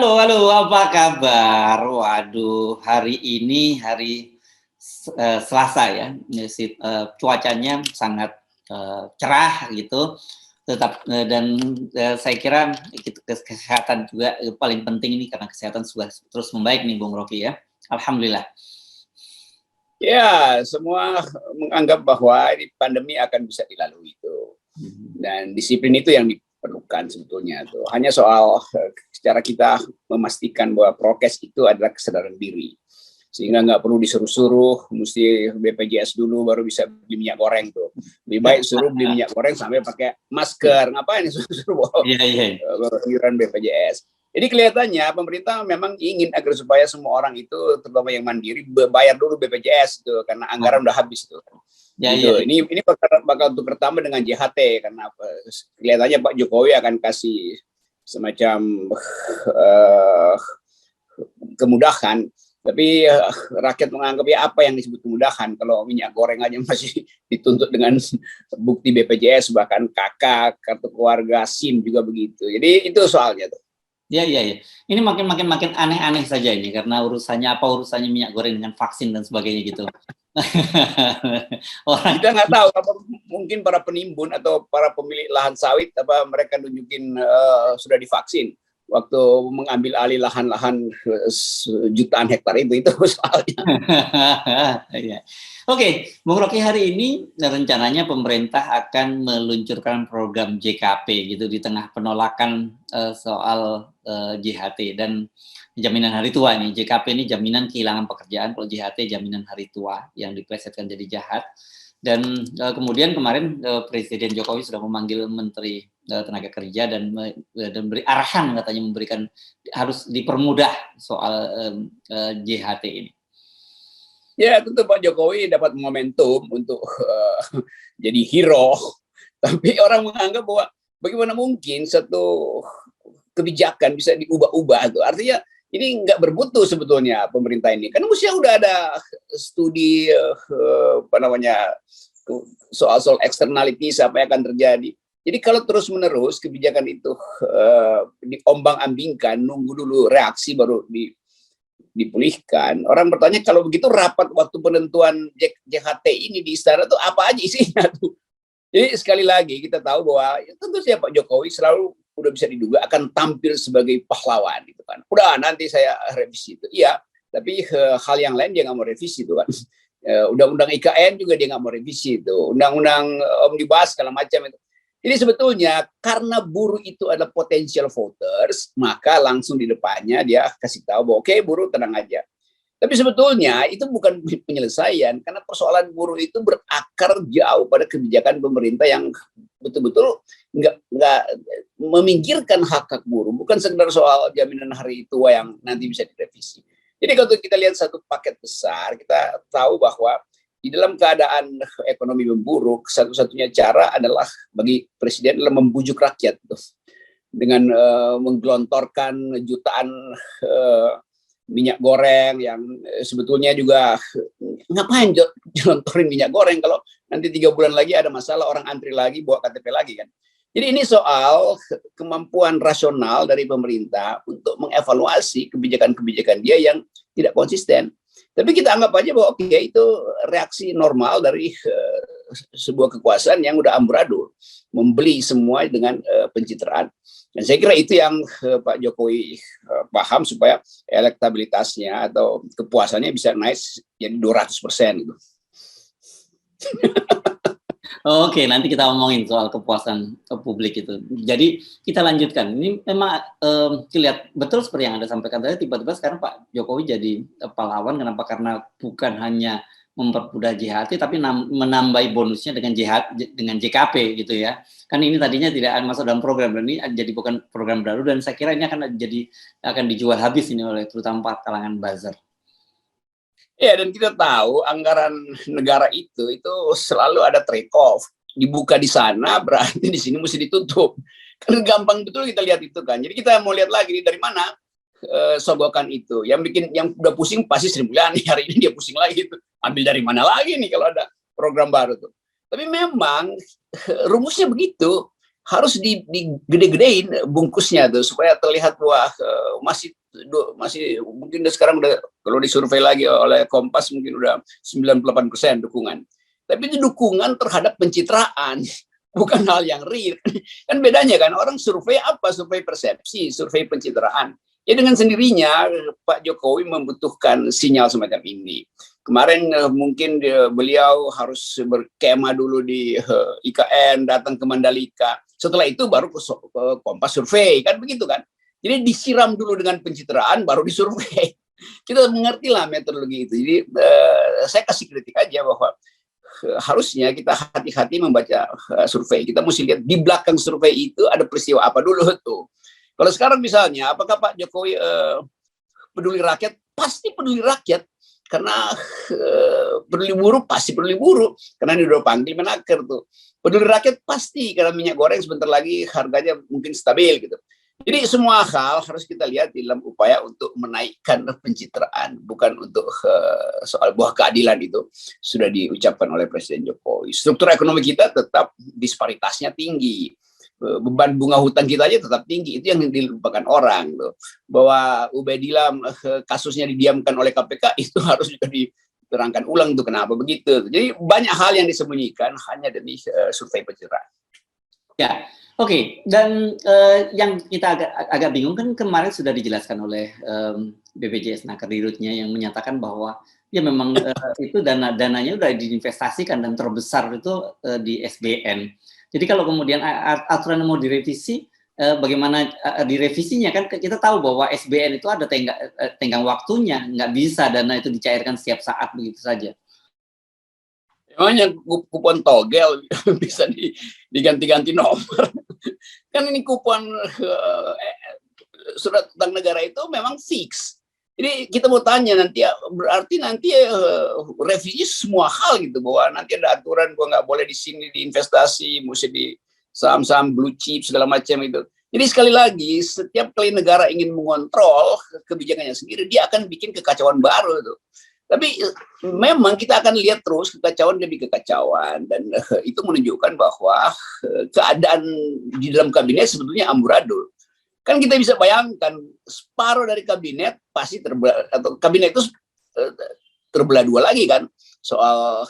Halo, halo, apa kabar? Waduh, hari ini hari Selasa ya, cuacanya sangat cerah gitu, dan saya kira kesehatan juga paling penting ini karena kesehatan sudah terus membaik nih Bung Rocky ya. Alhamdulillah. Ya, semua menganggap bahwa ini pandemi akan bisa dilalui itu. Dan disiplin itu yang diperlukan sebetulnya tuh. Hanya soal secara kita memastikan bahwa prokes itu adalah kesadaran diri. Sehingga nggak perlu disuruh-suruh, mesti BPJS dulu baru bisa beli minyak goreng tuh. Lebih baik suruh beli minyak goreng sampai pakai masker. Ngapain suruh iuran BPJS? Jadi kelihatannya pemerintah memang ingin agar supaya semua orang itu, terutama yang mandiri, bayar dulu BPJS itu karena anggaran udah habis itu. Gitu. Ini bakal tukar tambah dengan JHT karena kelihatannya Pak Jokowi akan kasih semacam kemudahan. Tapi rakyat menganggap ya apa yang disebut kemudahan kalau minyak goreng aja masih dituntut dengan bukti BPJS, bahkan KK, kartu keluarga, SIM juga begitu. Jadi itu soalnya tuh. Ya. Ini makin aneh-aneh saja ini karena urusannya minyak goreng dengan vaksin dan sebagainya gitu. Kita nggak tahu apa mungkin para penimbun atau para pemilik lahan sawit apa mereka nunjukin sudah divaksin waktu mengambil alih lahan-lahan jutaan hektar itu soalnya. Oke, Bung Rocky, hari ini rencananya pemerintah akan meluncurkan program JKP gitu di tengah penolakan soal JHT dan jaminan hari tua nih. JKP ini jaminan kehilangan pekerjaan, kalau JHT jaminan hari tua yang diplesetkan jadi jahat. Dan kemudian kemarin Presiden Jokowi sudah memanggil Menteri Tenaga Kerja dan beri arahan katanya memberikan harus dipermudah soal JHT ini. Ya tentu Pak Jokowi dapat momentum untuk jadi hero, tapi orang menganggap bahwa bagaimana mungkin satu kebijakan bisa diubah-ubah itu. Artinya ini nggak bermutu sebetulnya pemerintah ini. Karena mestinya udah ada studi soal externalities apa yang akan terjadi. Jadi kalau terus-menerus kebijakan itu diombang-ambingkan, nunggu dulu reaksi baru dipulihkan. Orang bertanya kalau begitu rapat waktu penentuan JHT ini di istana tuh apa aja isinya tuh. Jadi sekali lagi kita tahu bahwa ya, tentu saja Pak Jokowi selalu udah bisa diduga akan tampil sebagai pahlawan gitu kan. Udah nanti saya revisi itu. Iya, tapi hal yang lain dia nggak mau revisi itu kan. Undang-undang IKN juga dia nggak mau revisi itu. Undang-undang omnibus segala macam itu. Jadi sebetulnya karena buruh itu adalah potential voters, maka langsung di depannya dia kasih tahu bahwa oke, buruh tenang aja. Tapi sebetulnya itu bukan penyelesaian karena persoalan buruh itu berakar jauh pada kebijakan pemerintah yang betul-betul nggak meminggirkan hak buruh, bukan sekedar soal jaminan hari tua yang nanti bisa direvisi. Jadi kalau kita lihat satu paket besar, kita tahu bahwa di dalam keadaan ekonomi memburuk, satu-satunya cara adalah bagi presiden adalah membujuk rakyat dengan menggelontorkan jutaan minyak goreng yang sebetulnya juga ngapain gelontorin minyak goreng kalau nanti 3 bulan lagi ada masalah orang antri lagi bawa KTP lagi kan. Jadi ini soal kemampuan rasional dari pemerintah untuk mengevaluasi kebijakan-kebijakan dia yang tidak konsisten. Tapi kita anggap aja bahwa oke, itu reaksi normal dari sebuah kekuasaan yang udah amburadul, membeli semua dengan pencitraan. Dan saya kira itu yang Pak Jokowi paham supaya elektabilitasnya atau kepuasannya bisa naik jadi 200% gitu. Oke, nanti kita ngomongin soal kepuasan publik itu. Jadi kita lanjutkan. Ini memang terlihat betul seperti yang Anda sampaikan tadi, tiba-tiba sekarang Pak Jokowi jadi pahlawan. Kenapa? Karena bukan hanya mempermudah JHT, tapi menambahi bonusnya dengan JKP gitu ya. Kan ini tadinya tidak masuk dalam program, dan ini jadi bukan program baru, dan saya kira ini akan dijual habis ini oleh terutama kalangan buzzer. Ya, dan kita tahu anggaran negara itu selalu ada trade off. Dibuka di sana berarti di sini mesti ditutup. Kan gampang betul kita lihat itu kan. Jadi kita mau lihat lagi dari mana sogokan itu. Yang udah pusing pasti Sri Mulyani, hari ini dia pusing lagi itu. Ambil dari mana lagi nih kalau ada program baru tuh. Tapi memang rumusnya begitu. harus digede-gedein bungkusnya tuh supaya terlihat bahwa masih mungkin sekarang udah kalau disurvei lagi oleh Kompas mungkin udah 98% dukungan. Tapi itu dukungan terhadap pencitraan, bukan hal yang real. Kan bedanya kan, orang survei apa? Survei persepsi, survei pencitraan. Ya dengan sendirinya Pak Jokowi membutuhkan sinyal semacam ini. Kemarin mungkin beliau harus berkemah dulu di IKN, datang ke Mandalika. Setelah itu baru ke Kompas survei, kan begitu kan? Jadi disiram dulu dengan pencitraan, baru disurvei. Kita mengerti lah metodologi itu. Jadi saya kasih kritik aja bahwa harusnya kita hati-hati membaca survei. Kita mesti lihat di belakang survei itu ada peristiwa apa dulu tuh. Kalau sekarang misalnya, apakah Pak Jokowi peduli rakyat? Pasti peduli rakyat. Karena peduli buruh pasti peduli buruh. Karena ini udah panggil Menaker tuh. Peduli rakyat pasti, karena minyak goreng sebentar lagi harganya mungkin stabil gitu. Jadi semua hal harus kita lihat dalam upaya untuk menaikkan pencitraan, bukan untuk soal buah keadilan itu sudah diucapkan oleh Presiden Jokowi. Struktur ekonomi kita tetap disparitasnya tinggi, beban bunga hutang kita aja tetap tinggi, itu yang dilupakan orang loh. Bahwa Ubedillah kasusnya didiamkan oleh KPK itu harus juga diterangkan ulang tuh kenapa begitu. Jadi banyak hal yang disembunyikan hanya demi survei pencitraan. Ya, oke. Dan yang kita agak bingung kan kemarin sudah dijelaskan oleh BPJS Naker Dirutnya yang menyatakan bahwa ya memang itu dananya udah diinvestasikan dan terbesar itu di SBN. Jadi kalau kemudian aturan mau direvisi, bagaimana direvisinya kan kita tahu bahwa SBN itu ada tenggang waktunya, nggak bisa dana itu dicairkan setiap saat begitu saja. Emangnya kupon togel bisa diganti-ganti nomor. Kan ini kupon surat utang negara itu memang fix. Jadi kita mau tanya nanti, berarti nanti revisi semua hal gitu, bahwa nanti ada aturan bahwa nggak boleh di sini diinvestasi, mesti di saham-saham blue chip segala macam itu. Jadi sekali lagi, setiap kali negara ingin mengontrol kebijakannya sendiri, dia akan bikin kekacauan baru tuh. Tapi memang kita akan lihat terus kekacauan demi kekacauan, dan itu menunjukkan bahwa keadaan di dalam kabinet sebetulnya amburadul. Kan kita bisa bayangkan separuh dari kabinet pasti atau kabinet itu terbelah dua lagi kan, soal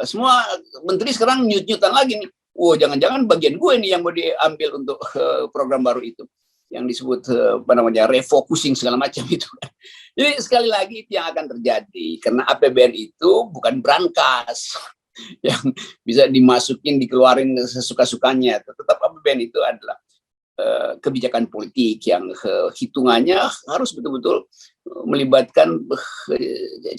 semua menteri sekarang nyut-nyutan lagi nih. Jangan-jangan bagian gue nih yang mau diambil untuk program baru itu, yang disebut refocusing segala macam itu. Jadi sekali lagi itu yang akan terjadi, karena APBN itu bukan brankas yang bisa dimasukin dikeluarin sesuka-sukanya. Tetap APBN itu adalah kebijakan politik yang hitungannya harus betul-betul melibatkan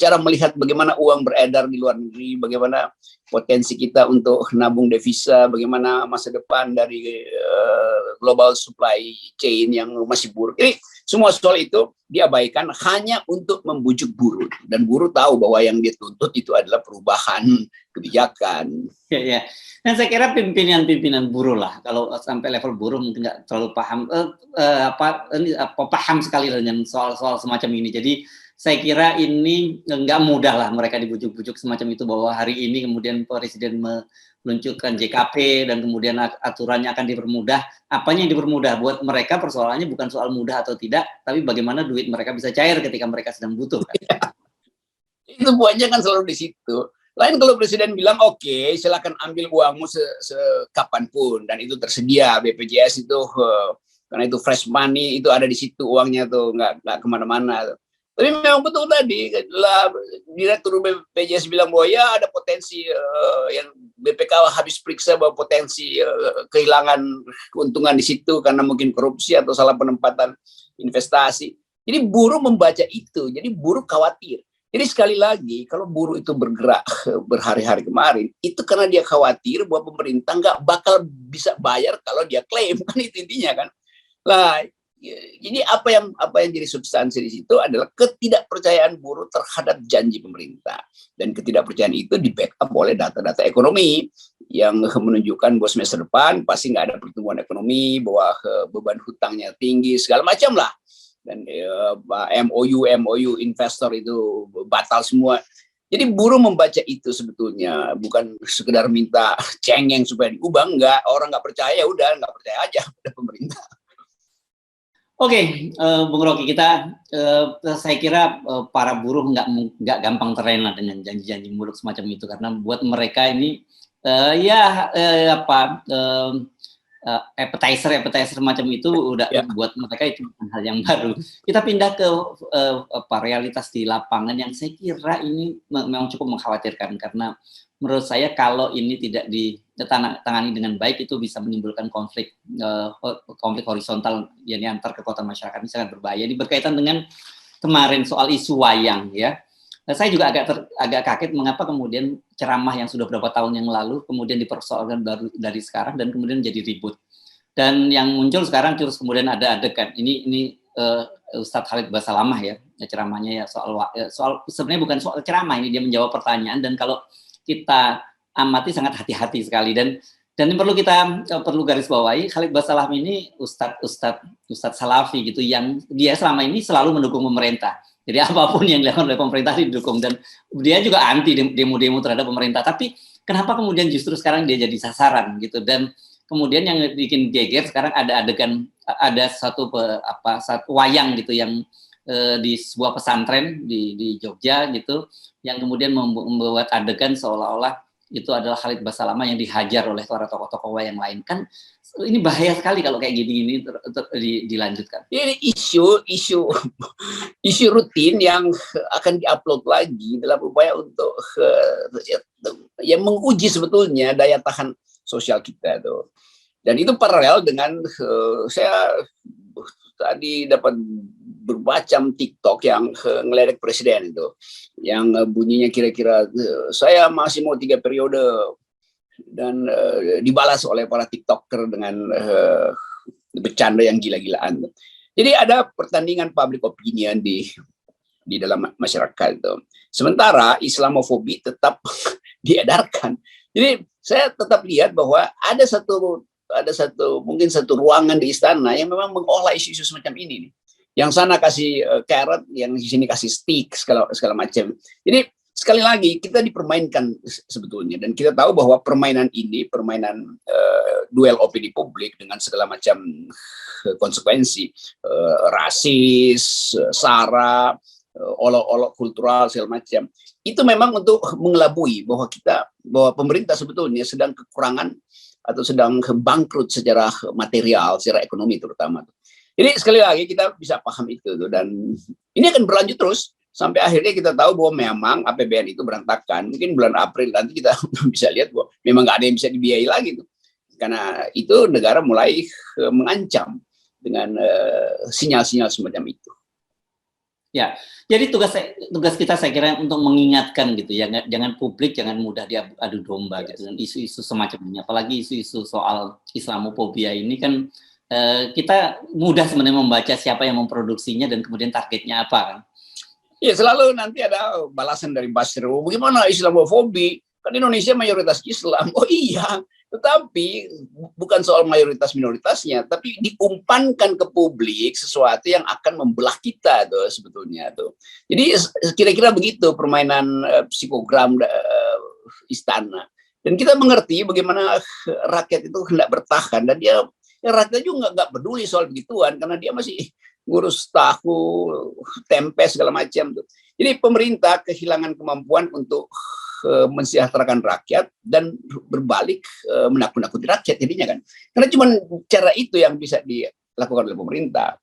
cara melihat bagaimana uang beredar di luar negeri, bagaimana potensi kita untuk nabung devisa, bagaimana masa depan dari global supply chain yang masih buruk. Jadi semua soal itu diabaikan hanya untuk membujuk buruh, dan buruh tahu bahwa yang dituntut itu adalah perubahan kebijakan. Ya. Dan saya kira pimpinan buruh lah, kalau sampai level buruh mungkin nggak terlalu paham paham sekali dengan soal semacam ini. Jadi saya kira ini nggak mudah lah mereka dibujuk-bujuk semacam itu, bahwa hari ini kemudian Presiden meluncurkan JKP dan kemudian aturannya akan dipermudah. Apanya yang dipermudah? Buat mereka persoalannya bukan soal mudah atau tidak, tapi bagaimana duit mereka bisa cair ketika mereka sedang butuh. Kan? Itu buahnya kan selalu di situ. Lain kalau Presiden bilang oke, silakan ambil uangmu sekapanpun, dan itu tersedia BPJS itu, karena itu fresh money, itu ada di situ uangnya tuh, nggak kemana-mana. Tapi memang betul tadi lah, Direktur BPJS bilang bahwa ya ada potensi yang BPK habis periksa bahwa potensi kehilangan keuntungan di situ karena mungkin korupsi atau salah penempatan investasi. Jadi buruh membaca itu, jadi buruh khawatir. Jadi sekali lagi, kalau buruh itu bergerak berhari-hari kemarin, itu karena dia khawatir bahwa pemerintah nggak bakal bisa bayar kalau dia klaim, kan itu intinya kan. Lah, jadi apa yang jadi substansi di situ adalah ketidakpercayaan buruh terhadap janji pemerintah, dan ketidakpercayaan itu di backup oleh data-data ekonomi yang menunjukkan bahwa semester depan pasti nggak ada pertumbuhan ekonomi, bahwa beban hutangnya tinggi segala macam lah. Dan MOU investor itu batal semua. Jadi buruh membaca itu sebetulnya bukan sekedar minta cengeng supaya diubah, enggak. Orang nggak percaya, udah nggak percaya aja pada pemerintah. Oke, Bung Rocky, saya kira para buruh nggak gampang terlena dengan janji-janji muluk semacam itu, karena buat mereka ini appetizer macam itu udah buat mereka itu bukan hal yang baru. Kita pindah ke realitas di lapangan yang saya kira ini memang cukup mengkhawatirkan, karena menurut saya kalau ini tidak ditangani dengan baik itu bisa menimbulkan konflik horizontal yakni antar kekuatan masyarakat. Ini sangat berbahaya. Ini berkaitan dengan kemarin soal isu wayang ya. Saya juga agak kaget mengapa kemudian ceramah yang sudah beberapa tahun yang lalu kemudian dipersoalkan baru dari sekarang dan kemudian jadi ribut. Dan yang muncul sekarang terus kemudian ada adegan. Ini Ustadz Khalid Basalamah ya ceramahnya ya soal sebenarnya bukan soal ceramah, ini dia menjawab pertanyaan, dan kalau kita amati sangat hati-hati sekali, dan ini perlu garis bawahi, Khalid Basalamah ini Ustadz Salafi gitu, yang dia selama ini selalu mendukung pemerintah. Jadi apapun yang dilakukan oleh pemerintah didukung, dan dia juga anti demo-demo terhadap pemerintah. Tapi kenapa kemudian justru sekarang dia jadi sasaran gitu? Dan kemudian yang bikin geger sekarang ada satu wayang gitu yang di sebuah pesantren di Jogja gitu, yang kemudian membuat adegan seolah-olah itu adalah Khalid Basalamah yang dihajar oleh para tokoh-tokoh wayang lain. Kan ini bahaya sekali kalau kayak gini dilanjutkan. Ini isu rutin yang akan diupload lagi dalam upaya untuk yang menguji sebetulnya daya tahan sosial kita tuh. Dan itu paralel dengan saya tadi dapat bermacam TikTok yang ngeledek presiden itu, yang bunyinya kira-kira saya masih mau 3 periode, dan dibalas oleh para TikToker dengan bercanda yang gila-gilaan. Jadi ada pertandingan public opinion di dalam masyarakat itu. Sementara Islamofobi tetap diedarkan. Jadi saya tetap lihat bahwa ada mungkin satu ruangan di istana yang memang mengolah isu-isu semacam ini nih. Yang sana kasih carrot, yang di sini kasih stick segala macam. Jadi sekali lagi kita dipermainkan sebetulnya, dan kita tahu bahwa permainan duel opini publik dengan segala macam konsekuensi, rasis, sara, olok-olok kultural segala macam, itu memang untuk mengelabui bahwa pemerintah sebetulnya sedang kekurangan atau sedang bangkrut secara material, secara ekonomi terutama. Jadi sekali lagi kita bisa paham itu tuh, dan ini akan berlanjut terus sampai akhirnya kita tahu bahwa memang APBN itu berantakan. Mungkin bulan April nanti kita bisa lihat bahwa memang nggak ada yang bisa dibiayai lagi tuh, karena itu negara mulai mengancam dengan sinyal-sinyal semacam itu. Ya, jadi tugas kita saya kira untuk mengingatkan gitu ya, jangan publik jangan mudah diadu domba gitu dengan isu-isu semacam ini, apalagi isu-isu soal Islamophobia ini kan kita mudah sebenarnya membaca siapa yang memproduksinya dan kemudian targetnya apa kan. Ya, selalu nanti ada balasan dari Basro, bagaimana Islamofobi? Kan Indonesia mayoritas Islam. Oh iya, tetapi bukan soal mayoritas minoritasnya, tapi diumpankan ke publik sesuatu yang akan membelah kita tuh sebetulnya tuh. Jadi kira-kira begitu permainan psikogram istana. Dan kita mengerti bagaimana rakyat itu hendak bertahan, dan rakyat juga nggak peduli soal begituan karena dia masih ngurus tahu, tempe segala macam tuh. Jadi pemerintah kehilangan kemampuan untuk mensejahterakan rakyat dan berbalik menakut-nakuti rakyat jadinya kan. Karena cuma cara itu yang bisa dilakukan oleh pemerintah.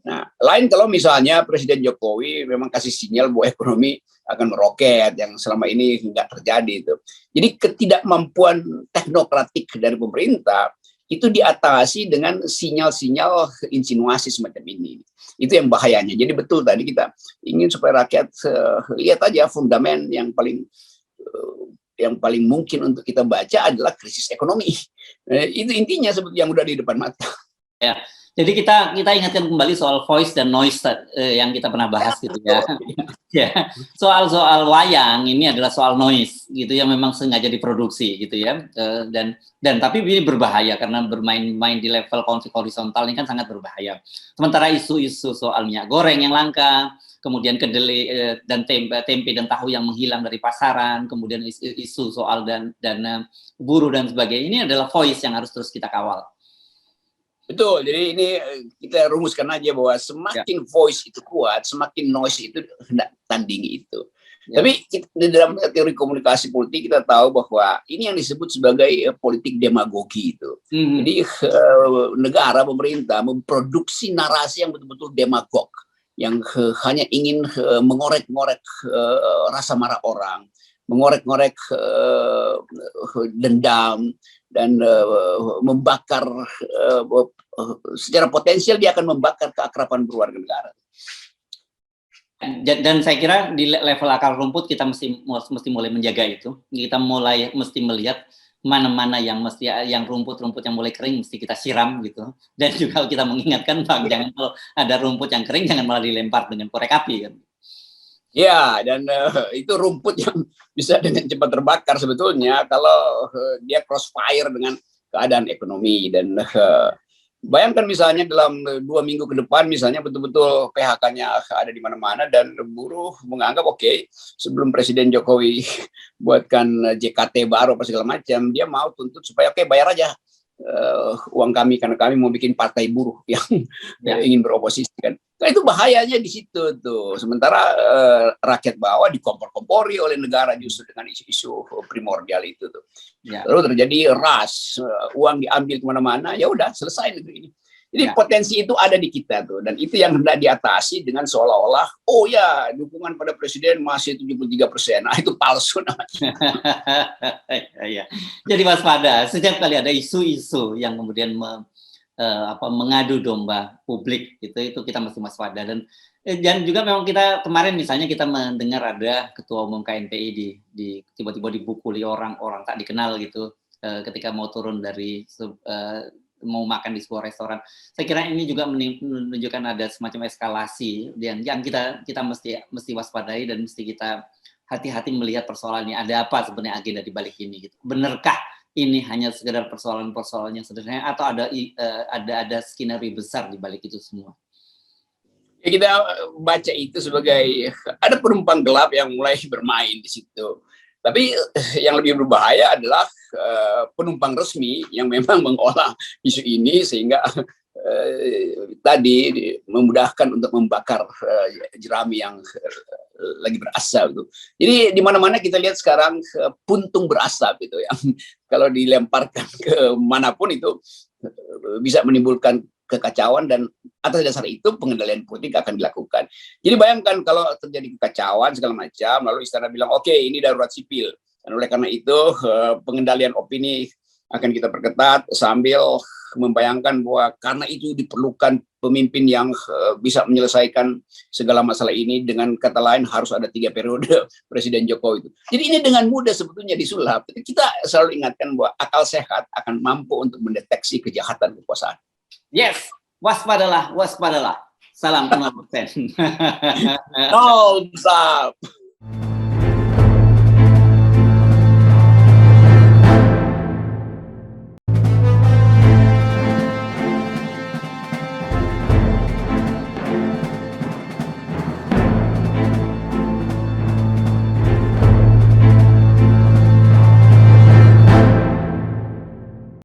Nah, lain kalau misalnya Presiden Jokowi memang kasih sinyal bahwa ekonomi akan meroket yang selama ini nggak terjadi itu. Jadi ketidakmampuan teknokratik dari pemerintah itu diatasi dengan sinyal-sinyal insinuasi semacam ini. Itu yang bahayanya. Jadi betul tadi kita ingin supaya rakyat lihat aja fundament yang paling mungkin untuk kita baca adalah krisis ekonomi. Itu intinya sebetulnya yang udah di depan mata. Ya, jadi kita ingatkan kembali soal voice dan noise yang kita pernah bahas gitu ya. Ya, soal wayang ini adalah soal noise gitu yang memang sengaja diproduksi gitu ya. Dan tapi ini berbahaya karena bermain-main di level konflik horizontal ini kan sangat berbahaya. Sementara isu-isu soal minyak goreng yang langka, kemudian kedelai dan tempe dan tahu yang menghilang dari pasaran, kemudian isu soal dana buruh dan sebagainya. Ini adalah voice yang harus terus kita kawal. Betul, jadi ini kita rumuskan aja bahwa semakin voice itu kuat, semakin noise itu hendak tandingi itu. Ya. Tapi di dalam teori komunikasi politik kita tahu bahwa ini yang disebut sebagai politik demagogi itu. Jadi negara, pemerintah memproduksi narasi yang betul-betul demagog, yang hanya ingin mengorek-ngorek rasa marah orang, mengorek-ngorek dendam, dan membakar secara potensial dia akan membakar keakraban berwarga negara. Dan saya kira di level akar rumput kita mesti mulai menjaga itu. Kita mesti melihat mana-mana yang rumput-rumput yang mulai kering mesti kita siram gitu. Dan juga kita mengingatkan Bang, jangan kalau ada rumput yang kering jangan malah dilempar dengan korek api kan. Ya, dan itu rumput yang bisa dengan cepat terbakar sebetulnya kalau dia crossfire dengan keadaan ekonomi. Dan bayangkan misalnya dalam 2 minggu ke depan misalnya betul-betul PHK-nya ada di mana-mana dan buruh menganggap oke, sebelum Presiden Jokowi buatkan JKT baru apa segala macam, dia mau tuntut supaya bayar aja uang kami karena kami mau bikin partai buruh yang ingin beroposisi kan. Nah, itu bahayanya di situ tuh. Sementara rakyat bawah dikompor-kompori oleh negara justru dengan isu-isu primordial itu tuh. Lalu terjadi ras, uang diambil kemana-mana, ya udah selesai negeri ini. Jadi potensi itu ada di kita tuh, dan itu yang hendak diatasi dengan seolah-olah, oh ya dukungan pada presiden masih 73%, nah itu palsu namanya. Jadi waspada, setiap kali ada isu-isu yang kemudian mengadu domba publik, itu kita mesti waspada. Dan juga memang kita kemarin misalnya kita mendengar ada ketua umum KNPI tiba-tiba dipukuli orang tak dikenal gitu ketika mau turun dari mau makan di sebuah restoran. Saya kira ini juga menunjukkan ada semacam eskalasi yang kita mesti waspadai dan mesti kita hati-hati melihat persoalan ini. Ada apa sebenarnya agenda di balik ini gitu. Benarkah ini hanya sekedar persoalan-persoalan yang sederhana atau ada skenario besar di balik itu semua? Ya, kita baca itu sebagai ada penumpang gelap yang mulai bermain di situ. Tapi yang lebih berbahaya adalah penumpang resmi yang memang mengolah isu ini sehingga tadi memudahkan untuk membakar jerami yang lagi berasap gitu. Jadi di mana-mana kita lihat sekarang puntung berasap gitu ya. Kalau dilemparkan ke manapun itu bisa menimbulkan kekacauan dan atas dasar itu pengendalian politik akan dilakukan. Jadi bayangkan kalau terjadi kekacauan segala macam, lalu istana bilang oke, ini darurat sipil. Dan oleh karena itu pengendalian opini akan kita perketat sambil membayangkan bahwa karena itu diperlukan pemimpin yang bisa menyelesaikan segala masalah ini, dengan kata lain harus ada 3 periode Presiden Jokowi itu. Jadi ini dengan mudah sebetulnya disulap. Kita selalu ingatkan bahwa akal sehat akan mampu untuk mendeteksi kejahatan kekuasaan. Yes, waspadalah. Salam 0%. 0,